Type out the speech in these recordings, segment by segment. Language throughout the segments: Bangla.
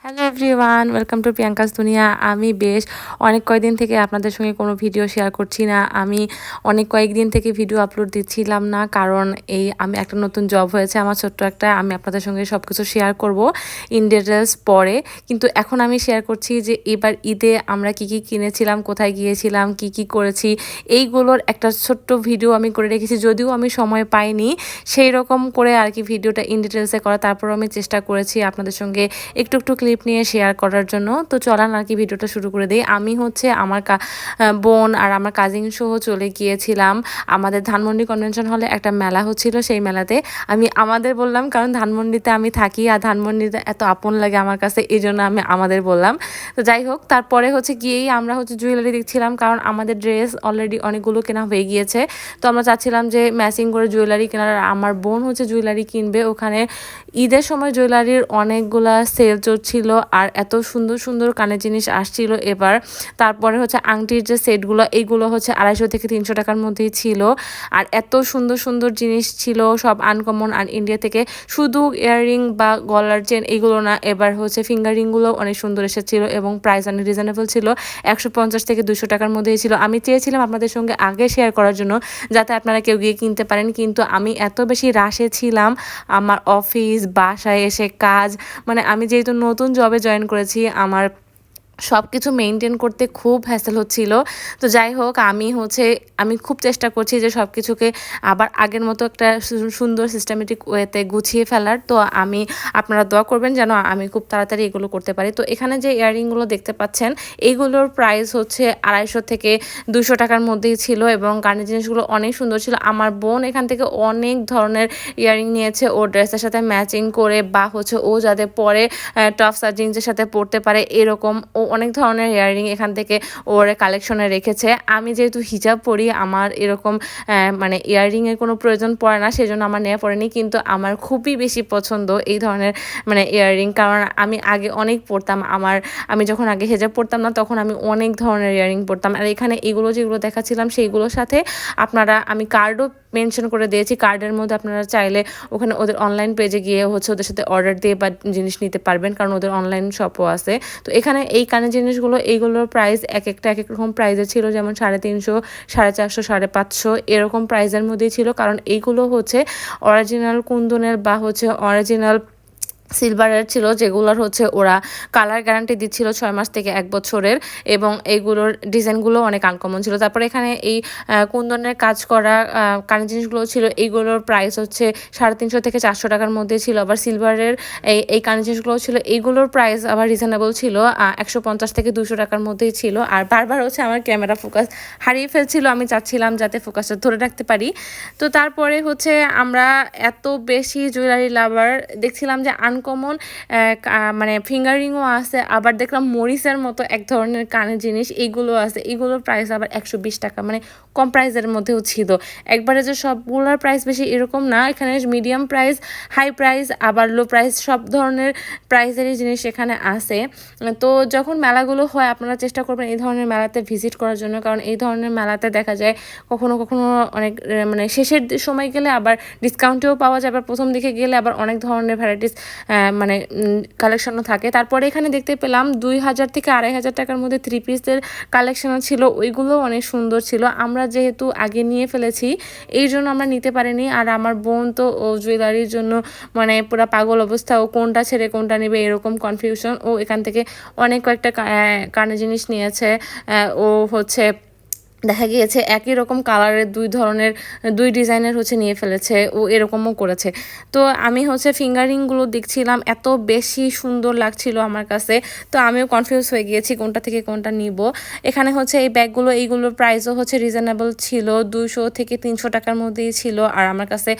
Hello everyone, welcome to Priyanka's দুনিয়া। আমি বেশ অনেক কয়েকদিন থেকে আপনাদের সঙ্গে কোনো ভিডিও শেয়ার করছি না। আমি অনেক কয়েকদিন থেকে ভিডিও আপলোড দিচ্ছিলাম না, কারণ আমি একটা নতুন জব হয়েছে আমার, ছোট্ট একটা। আমি আপনাদের সঙ্গে সব কিছু শেয়ার করব ইন ডিটেলস পরে, কিন্তু এখন আমি শেয়ার করছি যে এবার ঈদে আমরা কি কি কিনেছিলাম, কোথায় গিয়েছিলাম, কি কি করেছি, এইগুলোর একটা ছোট্ট ভিডিও আমি করে রেখেছি। যদিও আমি সময় পাইনি সেই রকম করে আর কি ভিডিওটা ইন ডিটেলসে করা, তারপর আমি চেষ্টা করেছি আপনাদের সঙ্গে একটু একটু ক্লিপ নিয়ে শেয়ার করার জন্য। তো চলান আর কি ভিডিওটা শুরু করে দিই। আমি হচ্ছে আমার বোন আর আমার কাজিন সহ চলে গিয়েছিলাম আমাদের ধানমন্ডি কনভেনশন হলে। একটা মেলা হচ্ছিল, সেই মেলাতে আমি আমাদের বললাম, কারণ ধানমন্ডিতে আমি থাকি আর ধানমন্ডিতে এত আপন লাগে আমার কাছে, এই জন্য আমি আমাদের বললাম। তো যাই হোক, তারপরে হচ্ছে গিয়েই আমরা হচ্ছে জুয়েলারি দেখছিলাম, কারণ আমাদের ড্রেস অলরেডি অনেকগুলো কেনা হয়ে গিয়েছে। তো আমরা চাচ্ছিলাম যে ম্যাচিং করে জুয়েলারি কেনার। আমার বোন হচ্ছে জুয়েলারি কিনবে, ওখানে ঈদের সময় জুয়েলারির অনেকগুলা সেল চলছিল আর এত সুন্দর সুন্দর কানের জিনিস আসছিল এবার। তারপরে হচ্ছে আংটির যে সেটগুলো, এইগুলো হচ্ছে 250 থেকে 300 টাকার মধ্যেই ছিল। আর এত সুন্দর সুন্দর জিনিস ছিল, সব আনকমন। আর ইন্ডিয়া থেকে শুধু ইয়াররিং বা গলার চেন এইগুলো না, এবার হচ্ছে ফিঙ্গারিংগুলো অনেক সুন্দর এসেছিল এবং প্রাইস অনেক রিজনেবল ছিল। 150 থেকে 200 টাকার মধ্যেই ছিল। আমি চেয়েছিলাম আপনাদের সঙ্গে আগে শেয়ার করার জন্য, যাতে আপনারা কেউ গিয়ে কিনতে পারেন, কিন্তু আমি এত বেশি রাশে ছিলাম, আমার অফিস, বাসায় এসে কাজ, মানে আমি যেহেতু নতুন জবে জয়েন করেছি, আমার সব কিছু মেনটেন করতে খুব হ্যাসেল হচ্ছিল। তো যাই হোক, আমি খুব চেষ্টা করছি যে সব কিছুকে আবার আগের মতো একটা সুন্দর সিস্টেমেটিক ওয়েতে গুছিয়ে ফেলার। তো আপনারা দোয়া করবেন যেন আমি খুব তাড়াতাড়ি এগুলো করতে পারি। তো এখানে যে ইয়াররিংগুলো দেখতে পাচ্ছেন, এইগুলোর প্রাইস হচ্ছে 250 থেকে 200 টাকার মধ্যেই ছিল এবং কানের জিনিসগুলো অনেক সুন্দর ছিল। আমার বোন এখান থেকে অনেক ধরনের ইয়াররিং নিয়েছে, ও ড্রেসের সাথে ম্যাচিং করে, বা হচ্ছে ও যাতে পরে টপস আর জিন্সের সাথে পরতে পারে এরকম ও অনেক ধরনের ইয়াররিং এখান থেকে ওর কালেকশনে রেখেছে। আমি যেহেতু হিজাব পরি, আমার এরকম মানে ইয়াররিংয়ের কোনো প্রয়োজন পড়ে না, সেজন্য আমার নেওয়া পড়েনি। কিন্তু আমার খুবই বেশি পছন্দ এই ধরনের মানে ইয়াররিং, কারণ আমি আগে অনেক পরতাম। আমি যখন আগে হিজাব পরতাম না, তখন আমি অনেক ধরনের ইয়াররিং পরতাম। আর এখানে এগুলো যেগুলো দেখাচ্ছিলাম, সেইগুলোর সাথে আমি কার্ডও মেনশন করে দিয়েছি। কার্ডের মধ্যে আপনারা চাইলে ওখানে ওদের অনলাইন পেজে গিয়ে হচ্ছে ওদের সাথে অর্ডার দিয়ে বা জিনিস নিতে পারবেন, কারণ ওদের অনলাইন শপও আছে। তো এখানে এই কানের জিনিসগুলো, এইগুলোর প্রাইস এক এক রকম প্রাইসে ছিল, যেমন 350, 450, 550 এরকম প্রাইসের মধ্যেই ছিল। কারণ এইগুলো হচ্ছে অরিজিনাল কুন্দনের বা হচ্ছে অরিজিনাল সিলভারের ছিল, যেগুলোর হচ্ছে ওরা কালার গ্যারান্টি দিচ্ছিল 6 মাস থেকে 1 বছরের, এবং এইগুলোর ডিজাইনগুলো অনেক আনকমন ছিল। তারপরে এখানে এই কুন্দনের কাজ করা কানের জিনিসগুলো ছিল, এইগুলোর প্রাইস হচ্ছে 350 থেকে 400 টাকার মধ্যে ছিল। আবার সিলভারের এই কানের জিনিসগুলো ছিল, এইগুলোর প্রাইস আবার রিজনেবল ছিল, 150 থেকে 200 টাকার মধ্যেই ছিল। আর বারবার হচ্ছে আমার ক্যামেরা ফোকাস হারিয়ে ফেলছিল, আমি চাচ্ছিলাম যাতে ফোকাসটা ধরে রাখতে পারি। তো তারপরে হচ্ছে আমরা এত বেশি জুয়েলারি লাভার, দেখছিলাম যে আনকমন মানে ফিঙ্গারিংও আছে, আবার দেখলাম মরিসের মতো এক ধরনের কানের জিনিস, এইগুলো আছে। এইগুলোর প্রাইস আবার 120 টাকা, মানে কম প্রাইসের মধ্যেও ছিল। একবারে যে সবগুলোর প্রাইস বেশি এরকম না, এখানে মিডিয়াম প্রাইস, হাই প্রাইস, আবার লো প্রাইস, সব ধরনের প্রাইসেরই জিনিস এখানে আছে। তো যখন মেলাগুলো হয়, আপনারা চেষ্টা করবেন এই ধরনের মেলাতে ভিজিট করার জন্য, কারণ এই ধরনের মেলাতে দেখা যায় কখনো কখনো অনেক মানে শেষের সময় গেলে আবার ডিসকাউন্টেও পাওয়া যায়, আবার প্রথম দিকে গেলে আবার অনেক ধরনের ভ্যারাইটিস মানে কালেকশনও থাকে। তারপরে এখানে দেখতে পেলাম 2000 থেকে 2500 টাকার মধ্যে 3 পিসের কালেকশনও ছিল, ওইগুলোও অনেক সুন্দর ছিল। আমরা যেহেতু আগে নিয়ে ফেলেছি, এই জন্য আমরা নিতে পারিনি। আর আমার বোন তো ও জুয়েলারির জন্য মানে পুরো পাগল অবস্থা, ও কোনটা ছেড়ে কোনটা নেবে এরকম কনফিউশন। ও এখান থেকে অনেক কয়েকটা কানের জিনিস নিয়েছে। ও হচ্ছে দেখা গিয়েছে একই রকম কালারের দুই ডিজাইনের হচ্ছে নিয়ে ফেলেছে, ও এরকমও করেছে। তো আমি হচ্ছে ফিঙ্গারিংগুলো দেখছিলাম, এত বেশি সুন্দর লাগছিল আমার কাছে। তো আমিও কনফিউজ হয়ে গিয়েছি কোনটা থেকে কোনটা নিব। এখানে হচ্ছে এই ব্যাগগুলো, এইগুলোর প্রাইসও হচ্ছে রিজনেবল ছিল, 200 থেকে 300 টাকার মধ্যেই ছিল। আর আমার কাছে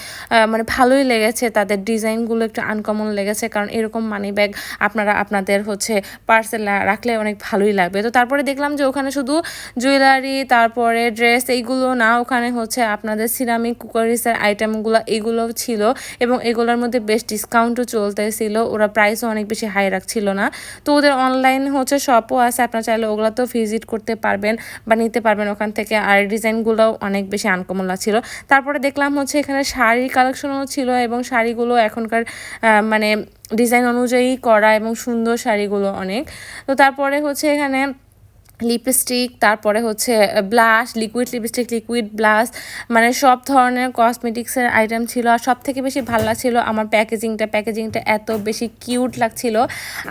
মানে ভালোই লেগেছে, তাদের ডিজাইনগুলো একটু আনকমন লেগেছে, কারণ এরকম মানি ব্যাগ আপনারা আপনাদের হচ্ছে পার্সেল রাখলে অনেক ভালোই লাগবে। তো তারপরে দেখলাম যে ওখানে শুধু জুয়েলারি, তারপর তারপরে ড্রেস এইগুলো না, ওখানে হচ্ছে আপনাদের সিরামিক কুকারিসের আইটেমগুলো এগুলোও ছিল এবং এগুলোর মধ্যে বেশ ডিসকাউন্টও চলতেছিল, ওরা প্রাইসও অনেক বেশি হাই রাখছিল না। তো ওদের অনলাইন হচ্ছে শপও আছে, আপনারা চাইলে ওগুলোতেও ভিজিট করতে পারবেন বা নিতে পারবেন ওখান থেকে। আর ডিজাইনগুলোও অনেক বেশি আনকমন লাগছিল। তারপরে দেখলাম হচ্ছে এখানে শাড়ির কালেকশনও ছিল এবং শাড়িগুলো এখনকার মানে ডিজাইন অনুযায়ী করা এবং সুন্দর শাড়িগুলো অনেক। তো তারপরে হচ্ছে এখানে লিপস্টিক, তারপরে হচ্ছে blush, liquid lipstick, liquid blush, মানে সব ধরনের কসমেটিক্সের আইটেম ছিল। আর সব থেকে বেশি ভালো লাগছিল আমার প্যাকেজিংটা এত বেশি কিউট লাগছিল।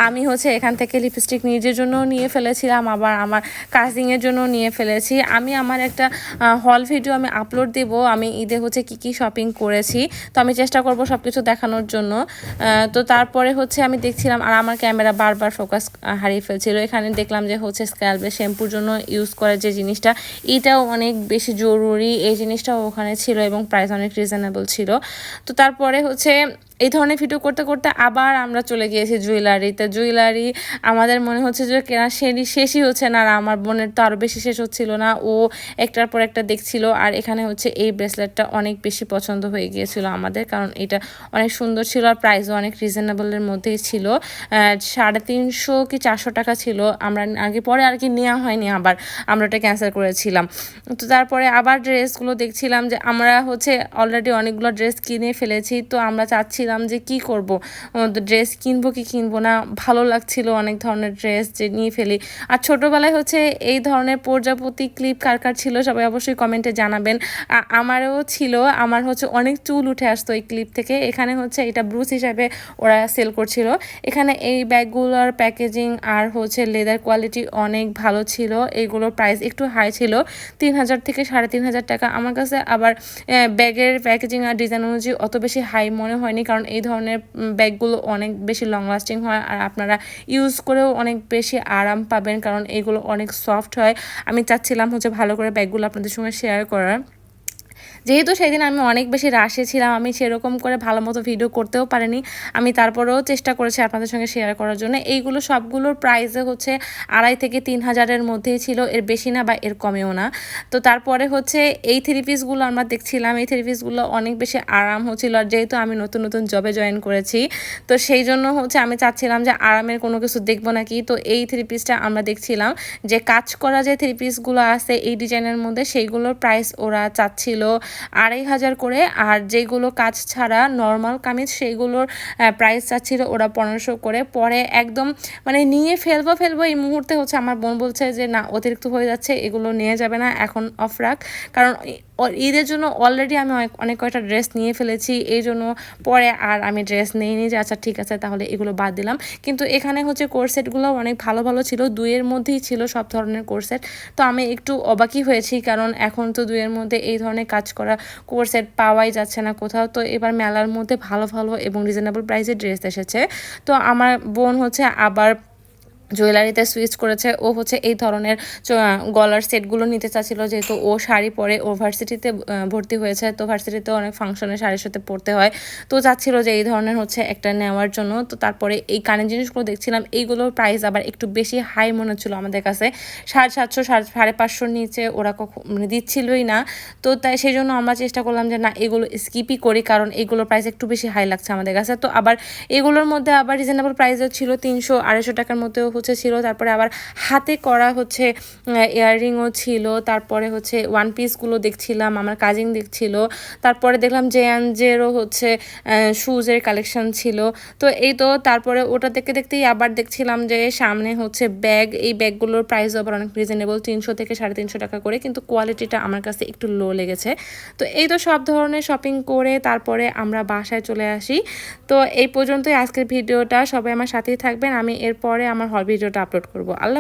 আমি হচ্ছে এখান থেকে লিপস্টিক নিজের জন্য নিয়ে ফেলেছিলাম, আবার আমার কাজিনের জন্য নিয়ে ফেলেছি। আমি আমার একটা হল ভিডিও আমি আপলোড দেব, আমি ঈদে হচ্ছে কি শপিং করেছি, তো আমি চেষ্টা করব সব কিছু দেখানোর জন্য। তো তারপরে হচ্ছে আমি দেখছিলাম, আর আমার ক্যামেরা বারবার ফোকাস হারিয়ে ফেলছিল। এখানে দেখলাম যে হচ্ছে স্ক্যাল্পে শ্যাম্পুর জন্য ইউজ করার যে জিনিসটা, এটাও অনেক বেশি জরুরি, এই জিনিসটাও ওখানে ছিল এবং প্রাইস অনেক রিজনেবল ছিল। তো তারপরে হচ্ছে এই ধরনের ভিডিও করতে করতে আবার আমরা চলে গিয়েছি জুয়েলারিতে। জুয়েলারি আমাদের মনে হচ্ছে যে কেনা শেষই হচ্ছে না, আর আমার বোনের তো আরও বেশি শেষ হচ্ছিল না, ও একটার পর একটা দেখছিল। আর এখানে হচ্ছে এই ব্রেসলেটটা অনেক বেশি পছন্দ হয়ে গিয়েছিল আমাদের, কারণ এটা অনেক সুন্দর ছিল আর প্রাইসও অনেক রিজনেবলের মধ্যেই ছিল। 350 কি 400 টাকা ছিল। আমরা পরে আর কি নেওয়া হয়নি, আবার আমরা ওটা ক্যান্সেল করেছিলাম। তো তারপরে আবার ড্রেসগুলো দেখছিলাম যে আমরা হচ্ছে অলরেডি অনেকগুলো ড্রেস কিনে ফেলেছি, তো আমরা চাচ্ছিলাম যে কি করব, ড্রেস কিনবো কি কিনবো না, ভালো লাগছিল অনেক ধরনের ড্রেস যে নিয়ে ফেলি। আর ছোটোবেলায় হচ্ছে এই ধরনের প্রজাপতি ক্লিপ কার কার ছিল সবাই অবশ্যই কমেন্টে জানাবেন। আমারও ছিল, আমার হচ্ছে অনেক চুল উঠে আসতো এই ক্লিপ থেকে। এখানে হচ্ছে এটা ব্রুস হিসাবে ওরা সেল করছিল। এখানে এই ব্যাগগুলোর প্যাকেজিং আর হচ্ছে লেদার কোয়ালিটি অনেক ভালো ছিল। এইগুলোর প্রাইস একটু হাই ছিল, 3000 থেকে 3500 টাকা। আমার কাছে আবার ব্যাগের প্যাকেজিং আর ডিজাইন অনুযায়ী অত বেশি হাই মনে হয়নি, কারণ এই ধরনের ব্যাগগুলো অনেক বেশি লং লাস্টিং হয় আর আপনারা ইউজ করেও অনেক বেশি আরাম পাবেন, কারণ এইগুলো অনেক সফট হয়। আমি চাচ্ছিলাম হচ্ছে ভালো করে ব্যাগগুলো আপনাদের সঙ্গে শেয়ার করার। যেহেতু সেদিন আমি অনেক বেশি রাশে ছিলাম, আমি সেরকম করে ভালো মতো ভিডিও করতেও পারিনি, আমি তারপরেও চেষ্টা করেছি আপনাদের সঙ্গে শেয়ার করার জন্য। এইগুলো সবগুলোর প্রাইসে হচ্ছে 2500 থেকে 3000-এর মধ্যেই ছিল, এর বেশি না বা এর কমেও না। তো তারপরে হচ্ছে এই 3 পিসগুলো আমরা দেখছিলাম, এই 3 পিসগুলো অনেক বেশি আরাম হচ্ছিল। আর যেহেতু আমি নতুন নতুন জবে জয়েন করেছি, তো সেই জন্য হচ্ছে আমি চাচ্ছিলাম যে আরামের কোনো কিছু দেখবো নাকি। তো এই 3 পিসটা আমরা দেখছিলাম যে কাজ করা যে 3 পিসগুলো আছে এই ডিজাইনের মধ্যে, সেইগুলোর প্রাইস ওরা চাচ্ছিল 2500 করে। আর যেগুলো কাজ ছাড়া নর্মাল কামিজ সেইগুলোর প্রাইস চাচ্ছিল ওরা 1500 করে। পরে একদম মানে নিয়ে ফেলবো এই মুহূর্তে হচ্ছে আমার বোন বলছে যে না, অতিরিক্ত হয়ে যাচ্ছে, এগুলো নিয়ে যাবে না, এখন অফ রাখ, কারণ ঈদের জন্য অলরেডি আমি অনেক কয়টা ড্রেস নিয়ে ফেলেছি, এই জন্য পরে আর আমি ড্রেস নিইনি যে আচ্ছা ঠিক আছে তাহলে এগুলো বাদ দিলাম। কিন্তু এখানে হচ্ছে কোরসেটগুলো অনেক ভালো ভালো ছিল, 2-এর মধ্যেই ছিল সব ধরনের কোরসেট। তো আমি একটু অবাকই হয়েছি, কারণ এখন তো 2-এর মধ্যে এই ধরনের কাজ করা কোরসেট পাওয়াই যাচ্ছে না কোথাও। তো এবার মেলার মধ্যে ভালো ভালো এবং রিজনেবল প্রাইসে ড্রেস এসেছে। তো আমার বোন হচ্ছে আবার জুয়েলারিতে সুইচ করেছে, ও হচ্ছে এই ধরনের গলার সেটগুলো নিতে চাচ্ছিল, যেহেতু ও শাড়ি পরে ও ভার্সিটিতে ভর্তি হয়েছে, তো ভার্সিটিতে অনেক ফাংশনে শাড়ির সাথে পরতে হয়, তো চাচ্ছিল যে এই ধরনের হচ্ছে একটা নেওয়ার জন্য। তো তারপরে এই কানের জিনিসগুলো দেখছিলাম, এইগুলোর প্রাইস আবার একটু বেশি হাই মনে হচ্ছিল আমাদের কাছে, 750 550 নিচে ওরা মানে দিচ্ছিলই না। তো তাই সেই জন্য আমরা চেষ্টা করলাম যে না, এগুলো স্কিপই করি, কারণ এগুলোর প্রাইস একটু বেশি হাই লাগছে আমাদের কাছে। তো আবার এগুলোর মধ্যে আবার রিজনেবল প্রাইসও ছিল, 300-250 টাকার মধ্যেও ছিল। তারপরে আবার হাতে করা হচ্ছে ইয়াররিংও ছিল। তারপরে হচ্ছে ওয়ান পিসগুলো দেখছিলাম, আমার কাজিন দেখছিল। তারপরে দেখলাম জেরও হচ্ছে শুজের কালেকশন ছিল। তো এই তো তারপরে ওটা দেখতেই আবার দেখছিলাম যে সামনে হচ্ছে ব্যাগ, এই ব্যাগগুলোর প্রাইসও আবার অনেক রিজনেবল, 300 থেকে 350 টাকা করে, কিন্তু কোয়ালিটিটা আমার কাছে একটু লো লেগেছে। তো এই তো সব ধরনের শপিং করে তারপরে আমরা বাসায় চলে আসি। তো এই পর্যন্তই আজকের ভিডিওটা, সবাই আমার সাথেই থাকবেন, আমি এরপরে আমার হল ভিডিওটা আপলোড করব। আল্লাহ।